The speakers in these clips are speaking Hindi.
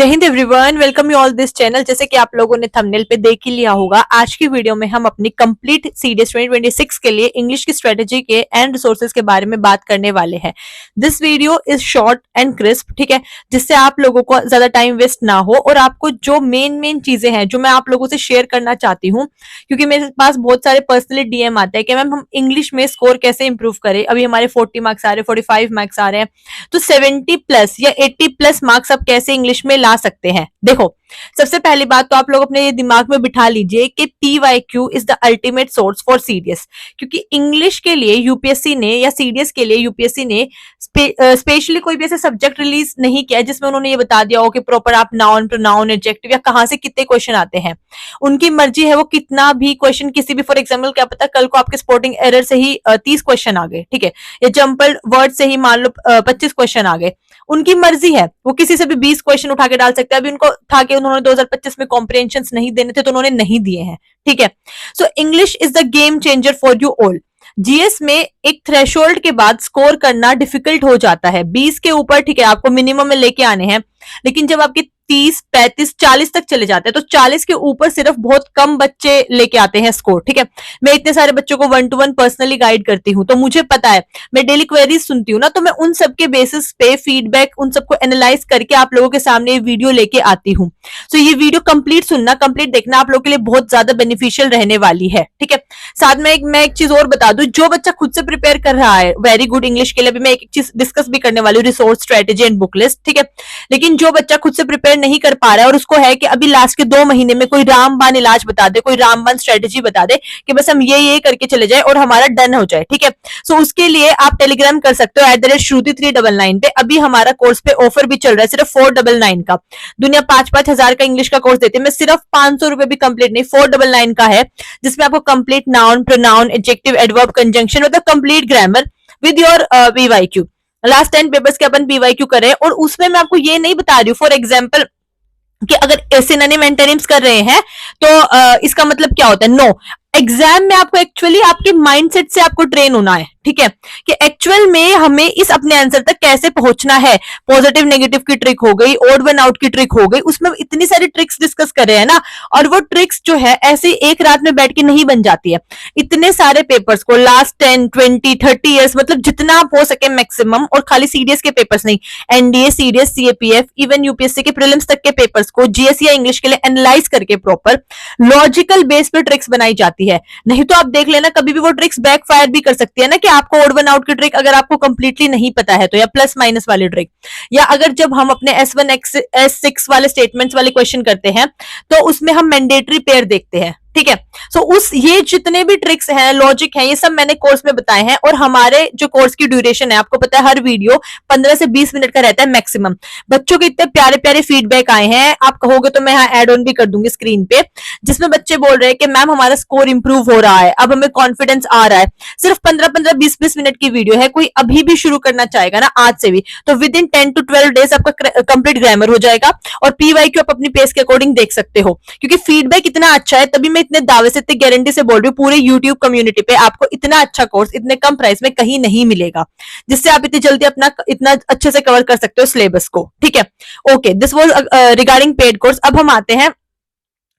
जय Hind everyone, welcome you all this channel. जैसे कि आप लोगों ने थंबनेल पे देख ही लिया होगा, आज की वीडियो में हम अपनी कंप्लीट सीडीएस 2026 के लिए इंग्लिश की स्ट्रेटेजी के एंड रिसोर्सेज के बारे में बात करने वाले हैं। This video is short and crisp, ठीक है, जिससे आप लोगों को ज्यादा टाइम वेस्ट ना हो और आपको जो मेन चीजें हैं जो मैं आप लोगों से शेयर करना चाहती हूँ, क्योंकि मेरे पास बहुत सारे पर्सनली डीएम आते हैं कि मैम हम इंग्लिश में स्कोर कैसे इंप्रूव करें। अभी हमारे 40 मार्क्स आ रहे हैं, 45 मार्क्स आ रहे हैं, तो 70 प्लस या 80 प्लस मार्क्स आप कैसे इंग्लिश में ला सकते हैं। देखो, सबसे पहली बात तो आप लोग अपने ये दिमाग में बिठा लीजिए कि PYQ is the ultimate source for CDS, क्योंकि इंग्लिश के लिए यूपीएससी ने या सीडीएस के लिए यूपीएससी ने स्पेशली कोई भी ऐसा सब्जेक्ट रिलीज नहीं किया जिसमें उन्होंने ये बता दिया हो कि प्रॉपर आप नाउन, प्रोनाउन, एडजेक्टिव या कहां से कितने क्वेश्चन आते हैं। उनकी मर्जी है, वो कितना भी क्वेश्चन किसी भी, फॉर एग्जाम्पल क्या पता कल को आपके स्पोर्टिंग एरर से ही 30 क्वेश्चन आ गए, ठीक है, या जंपल वर्ड से ही मान लो 25 क्वेश्चन आ गए। उनकी मर्जी है, वो किसी से भी 20 क्वेश्चन उठा के डाल सकते हैं। अभी उनको था कि उन्होंने 2025 में कॉम्प्रिहेंशन नहीं देने थे तो उन्होंने नहीं दिए हैं, ठीक है। So English is the game changer for you all. GS में एक थ्रेशोल्ड के बाद स्कोर करना डिफिकल्ट हो जाता है, 20 के ऊपर, ठीक है, आपको मिनिमम में लेके आने हैं। लेकिन जब आपके 30, 35, 40 तक चले जाते हैं तो 40 के ऊपर सिर्फ बहुत कम बच्चे लेके आते हैं स्कोर, ठीक है। मैं इतने सारे बच्चों को 1 to 1 पर्सनली गाइड करती हूँ, तो मुझे पता है, मैं डेली क्वेरीज सुनती हूँ ना, तो मैं उन सबके बेसिस पे फीडबैक उन सबको एनालाइज करके आप लोगों के सामने ये वीडियो लेके आती हूँ। सो ये वीडियो कंप्लीट सुनना, कंप्लीट देखना, आप लोगों के लिए बहुत ज्यादा बेनिफिशियल रहने वाली है, ठीक है। साथ में मैं एक चीज और बता दूं, जो बच्चा खुद से प्रिपेयर कर रहा है वेरी गुड इंग्लिश के लिए, अभी मैं एक चीज डिस्कस भी करने वाली हूँ, resource, strategy and book list, ठीक है। लेकिन जो बच्चा खुद से प्रिपेयर नहीं कर पा रहा है और उसको है कि अभी लास्ट के 2 महीने में कोई रामबाण इलाज बता दे, कोई रामबाण स्ट्रेटेजी बता दे कि बस हम ये करके चले जाए और हमारा डन हो जाए, ठीक है। सो उसके लिए आप टेलीग्राम कर सकते हो @Shruti399 पे। अभी हमारा कोर्स पे ऑफर भी चल रहा है, सिर्फ 499 का। दुनिया 5-5 हजार का इंग्लिश का कोर्स देती है, मैं सिर्फ 500 रुपए भी कंप्लीट नहीं, 499 का है, जिसमें आपको complete noun, pronoun, adjective, adverb, conjunction, मतलब complete grammar with your PYQ। Last 10 papers के अपन PYQ करें और उसमें मैं आपको ये नहीं बता रही हूँ फॉर एग्जाम्पल कि अगर सिनोनिम एंटोनिम्स कर रहे हैं तो इसका मतलब क्या होता है। नो, एग्जाम में आपको एक्चुअली आपके माइंडसेट से आपको ट्रेन होना है, ठीक है, कि एक्चुअल में हमें इस अपने आंसर तक कैसे पहुंचना है। पॉजिटिव नेगेटिव की ट्रिक हो गई, ओड वन आउट की ट्रिक हो गई, उसमें इतनी सारी ट्रिक्स डिस्कस कर रहे हैं ना, और वो ट्रिक्स जो है ऐसे एक रात में बैठ के नहीं बन जाती है। इतने सारे पेपर्स को लास्ट 10, 20, 30 ईयर्स, मतलब जितना आप हो सके मैक्सिमम, और खाली सीडीएस के पेपर्स नहीं, NDA, CDS, CAPF, even UPSC के प्रीलिम्स तक के पेपर्स को जीएस या इंग्लिश के लिए एनालाइज करके प्रॉपर लॉजिकल बेस पे ट्रिक्स बनाई जाती है। नहीं तो आप देख लेना, कभी भी वो ट्रिक्स बैकफायर भी कर सकती है ना, कि आपको ओड वन आउट की ट्रिक अगर आपको कंप्लीटली नहीं पता है तो, या प्लस माइनस वाली ट्रिक, या अगर जब हम अपने S1 S6 वाले स्टेटमेंट्स वाले क्वेश्चन करते हैं तो उसमें हम मैंडेटरी पेयर देखते हैं, ठीक है। सो उस ये जितने भी ट्रिक्स हैं, लॉजिक हैं, ये सब मैंने कोर्स में बताए हैं। और हमारे जो कोर्स की ड्यूरेशन है, आपको पता है, हर वीडियो 15 से 20 मिनट का रहता है मैक्सिमम। बच्चों के इतने प्यारे प्यारे फीडबैक आए हैं, आप कहोगे तो मैं यहाँ एड ऑन भी कर दूंगी स्क्रीन पे, जिसमें बच्चे बोल रहे हैं कि मैम हमारा स्कोर इंप्रूव हो रहा है, अब हमें कॉन्फिडेंस आ रहा है। सिर्फ 15-15, 20-20 मिनट की वीडियो है, कोई अभी भी शुरू करना चाहेगा ना आज से भी, तो विद इन 10 to 12 डेज आपका कंप्लीट ग्रामर हो जाएगा। और PYQ आप अपनी पेस के अकॉर्डिंग देख सकते हो, क्योंकि फीडबैक इतना अच्छा है, तभी मैं इतने दावे से, इतनी गारंटी से बोल रही हूँ, पूरे यूट्यूब कम्युनिटी पे आपको इतना अच्छा कोर्स इतने कम प्राइस में कहीं नहीं मिलेगा, जिससे आप इतनी जल्दी अपना इतना अच्छे से कवर कर सकते हो सिलेबस को, ठीक है। Okay, this was regarding paid course. अब हम आते हैं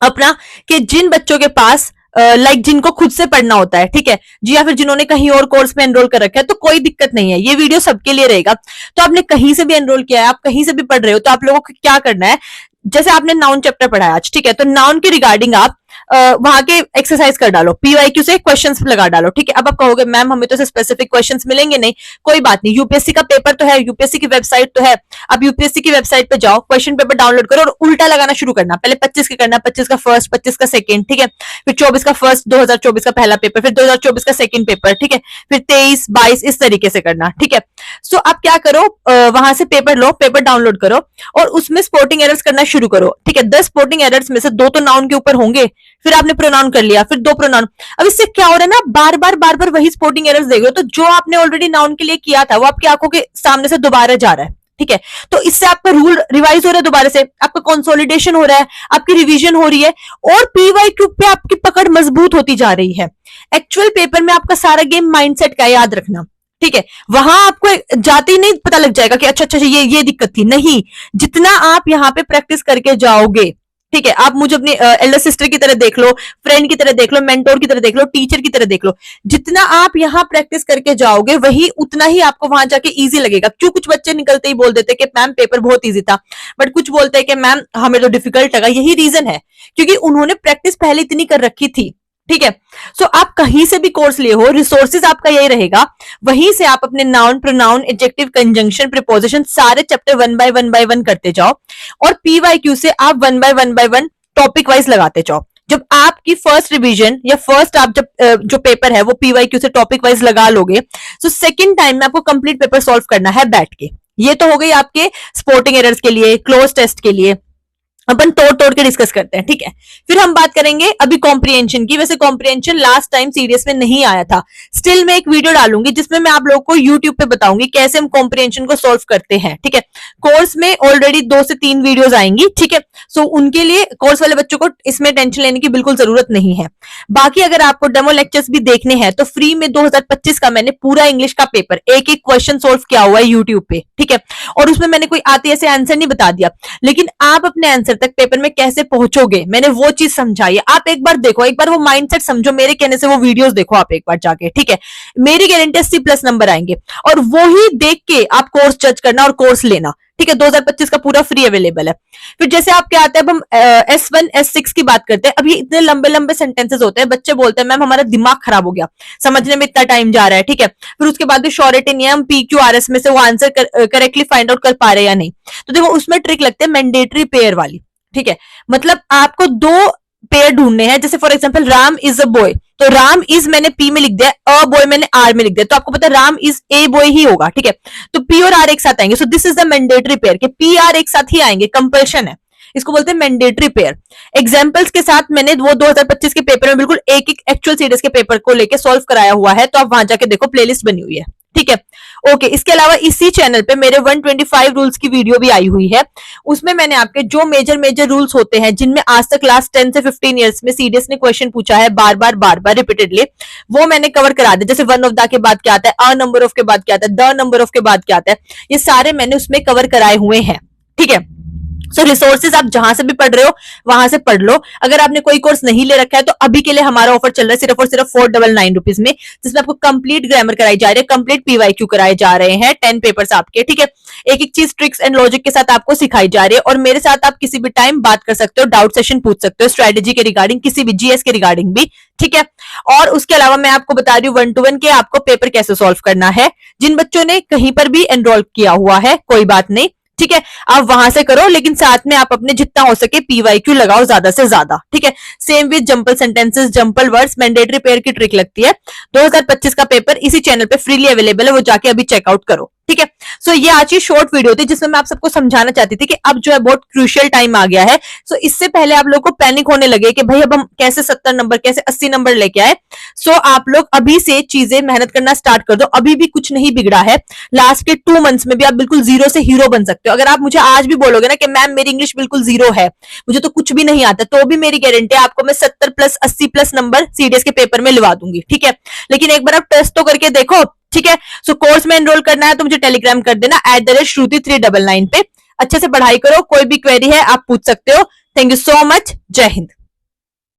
अपना, कि जिन बच्चों के पास जिनको खुद से पढ़ना होता है, ठीक है जी, या फिर जिन्होंने कहीं और कोर्स में एनरोल कर रखा है, तो कोई दिक्कत नहीं है, ये वीडियो सबके लिए रहेगा। तो आपने कहीं से भी एनरोल किया है, आप कहीं से भी पढ़ रहे हो, तो आप लोगों को क्या करना है, जैसे आपने नाउन चैप्टर पढ़ा है आज, ठीक है, तो नाउन के रिगार्डिंग आप वहां के एक्सरसाइज कर डालो, PYQ से क्वेश्चंस लगा डालो, ठीक है। अब आप कहोगे मैम हमें तो स्पेसिफिक क्वेश्चंस मिलेंगे नहीं, कोई बात नहीं, यूपीएससी का पेपर तो है, यूपीएससी की वेबसाइट तो है। आप यूपीएससी की वेबसाइट पे जाओ, क्वेश्चन पेपर डाउनलोड करो और उल्टा लगाना शुरू करना। पहले 25 के करना, 25 का फर्स्ट, 25 का सेकंड, ठीक है, फिर 24 का फर्स्ट, 2024 का पहला पेपर, फिर 2024 का सेकंड पेपर, ठीक है, फिर 23, 22, इस तरीके से करना, ठीक है। सो आप क्या करो, वहां से पेपर लो, पेपर डाउनलोड करो और उसमें स्पोर्टिंग एरर्स करना शुरू करो, ठीक है। 10 स्पोर्टिंग एरर्स में से 2 तो नाउन के ऊपर होंगे, फिर आपने प्रोनाउन कर लिया, फिर 2 प्रोनाउन। अब इससे क्या हो रहा है ना, बार बार वही स्पोर्टिंग एरर्स देख रहे हो, तो जो आपने ऑलरेडी नाउन के लिए किया था वो आपकी आंखों के सामने से दोबारा जा रहा है, ठीक है। तो इससे आपका रूल रिवाइज हो रहा है, दोबारा से आपका कंसोलिडेशन हो रहा है, आपकी रिवीजन हो रही है, और PYQ पे आपकी पकड़ मजबूत होती जा रही है। एक्चुअल पेपर में आपका सारा गेम माइंडसेट का, याद रखना, ठीक है, वहां आपको जाते ही नहीं पता लग जाएगा कि अच्छा अच्छा ये दिक्कत थी, नहीं। जितना आप यहाँ पे प्रैक्टिस करके जाओगे, ठीक है, आप मुझे अपनी एल्डर सिस्टर की तरह देख लो, फ्रेंड की तरह देख लो, मेंटोर की तरह देख लो, टीचर की तरह देख लो, जितना आप यहाँ प्रैक्टिस करके जाओगे वही उतना ही आपको वहां जाके इजी लगेगा। क्यों, कुछ बच्चे निकलते ही बोल देते कि मैम पेपर बहुत इजी था, बट कुछ बोलते हैं कि मैम हमें तो डिफिकल्ट लगा। यही रीजन है, क्योंकि उन्होंने प्रैक्टिस पहले इतनी कर रखी थी। ठीक है, सो आप कहीं से भी कोर्स लिए हो, रिसोर्सेज आपका यही रहेगा, वहीं से आप अपने noun, pronoun, adjective, conjunction, preposition सारे चैप्टर वन बाय वन करते जाओ, और पीवाईक्यू से आप one by one topic wise लगाते जाओ। जब आपकी फर्स्ट रिवीजन या फर्स्ट आप जब जो पेपर है वो पीवाईक्यू से टॉपिक वाइज लगा लोगे, तो सेकंड टाइम में आपको कंप्लीट पेपर सॉल्व करना है बैठ के। ये तो हो गई आपके स्पोर्टिंग एरर्स के लिए, क्लोज टेस्ट के लिए, अपन तोड़ तोड़ के डिस्कस करते हैं। ठीक है, फिर हम बात करेंगे अभी कॉम्प्रिहेंशन की। वैसे कॉम्प्रिहेंशन लास्ट टाइम सीरीज में नहीं आया था, स्टिल मैं एक वीडियो डालूंगी जिसमें मैं आप लोगों को यूट्यूब पे बताऊंगी कैसे हम कॉम्प्रिहेंशन को सॉल्व करते हैं। ठीक है, कोर्स में ऑलरेडी 2 से 3 वीडियोस आएंगी। ठीक है, सो उनके लिए कोर्स वाले बच्चों को इसमें टेंशन लेने की बिल्कुल जरूरत नहीं है। बाकी अगर आपको डेमो लेक्चर्स भी देखने हैं तो फ्री में 2025 का मैंने पूरा इंग्लिश का पेपर एक एक क्वेश्चन सोल्व किया हुआ है यूट्यूब पे। ठीक है, और उसमें मैंने कोई आते ऐसे आंसर नहीं बता दिया, लेकिन आप अपने आंसर तक पेपर में कैसे पहुंचोगे मैंने वो चीज समझाई है। आप एक बार देखो, एक बार वो माइंडसेट समझो, मेरे कहने से वो वीडियोस देखो आप एक बार जाके। ठीक है, मेरी गारंटी 80+ नंबर आएंगे, और वो ही देख के आप कोर्स जज करना और कोर्स लेना। ठीक है, 2025 का पूरा फ्री अवेलेबल है। फिर जैसे आप क्या आते हैं, अब हम S1 S6 की बात करते हैं। अब ये इतने लंबे लंबे सेंटेंसेस होते हैं, बच्चे बोलते हैं मैम हमारा दिमाग खराब हो गया, समझने में इतना टाइम जा रहा है। ठीक है, फिर उसके बाद भी श्योरिटी नहीं है हम PQRS में से वो आंसर करेक्टली फाइंड आउट कर पा रहे हैं या नहीं। तो देखो उसमें ट्रिक लगते हैं मैंडेटरी पेयर वाली। ठीक है, मतलब आपको 2 पेयर ढूंढने हैं। जैसे for example Ram is a boy, तो राम इज मैंने पी में लिख दिया, अ बॉय मैंने आर में लिख दिया, तो आपको पता है राम इज ए बॉय ही होगा। ठीक है, तो पी और आर एक साथ आएंगे, so this is the mandatory pair के पी आर एक साथ ही आएंगे, कंपल्शन है, इसको बोलते हैं मैंडेटरी पेयर। एग्जांपल्स के साथ मैंने वो 2025 के पेपर में बिल्कुल एक एक एक्चुअल सीरीज के पेपर को लेके सॉल्व कराया हुआ है, तो आप वहां जाके देखो, प्लेलिस्ट बनी हुई है। ठीक है, ओके, इसके अलावा इसी चैनल पे मेरे 125 रूल्स की वीडियो भी आई हुई है। उसमें मैंने आपके जो मेजर रूल्स होते हैं जिनमें आज तक लास्ट 10 से 15 इयर्स में सीरियस ने क्वेश्चन पूछा है बार बार रिपीटेडली, वो मैंने कवर करा दिया। जैसे वन ऑफ द के बाद क्या आता है, अ नंबर ऑफ के बाद क्या आता है, द नंबर ऑफ के बाद क्या आता है, ये सारे मैंने उसमें कवर कराए हुए हैं। ठीक है, सो रिसोर्सेज आप जहां से भी पढ़ रहे हो वहां से पढ़ लो। अगर आपने कोई कोर्स नहीं ले रखा है तो अभी के लिए हमारा ऑफर चल रहा है सिर्फ और सिर्फ 499 रुपीज में, जिसमें आपको कंप्लीट ग्रामर कराई जा रही है, कंप्लीट पीवाईक्यू कराए जा रहे हैं, 10 पेपर्स आपके। ठीक है, एक एक चीज ट्रिक्स एंड लॉजिक के साथ आपको सिखाई जा रही है, और मेरे साथ आप किसी भी टाइम बात कर सकते हो, डाउट सेशन पूछ सकते हो, स्ट्रेटेजी के रिगार्डिंग, किसी भी जीएस के रिगार्डिंग भी। ठीक है, और उसके अलावा मैं आपको बता रही हूँ 1-to-1 के आपको पेपर कैसे सॉल्व करना है। जिन बच्चों ने कहीं पर भी एनरोल किया हुआ है कोई बात नहीं, ठीक है, आप वहां से करो, लेकिन साथ में आप अपने जितना हो सके पीवाईक्यू लगाओ ज्यादा से ज्यादा। ठीक है, same with jumbled sentences, jumbled words, mandatory pair की ट्रिक लगती है। 2025 का पेपर इसी चैनल पे फ्रीली अवेलेबल है, वो जाके अभी चेकआउट करो। ठीक है, सो ये आज की शॉर्ट वीडियो थी जिसमें मैं आप सबको समझाना चाहती थी कि अब जो है बहुत क्रूशियल टाइम आ गया है। सो इससे पहले आप लोग को पैनिक होने लगे कि भाई अब हम कैसे 70 नंबर कैसे 80 नंबर लेके आए। सो आप लोग अभी से चीजें मेहनत करना स्टार्ट कर दो, अभी भी कुछ नहीं बिगड़ा है। लास्ट के 2 मंथ्स में भी आप बिल्कुल जीरो से हीरो बन सकते हो। अगर आप मुझे आज भी बोलोगे ना कि मैम मेरी इंग्लिश बिल्कुल जीरो है, मुझे तो कुछ भी नहीं आता, तो भी मेरी गारंटी है आपको मैं 70+ 80+ नंबर सीडीएस के पेपर में लिवा दूंगी। ठीक है, लेकिन एक बार आप टेस्ट तो करके देखो। ठीक है, सो कोर्स में एनरोल करना है तो मुझे टेलीग्राम कर देना @Shruti399 पे। अच्छे से पढ़ाई करो, कोई भी क्वेरी है आप पूछ सकते हो। थैंक यू सो मच, जय हिंद।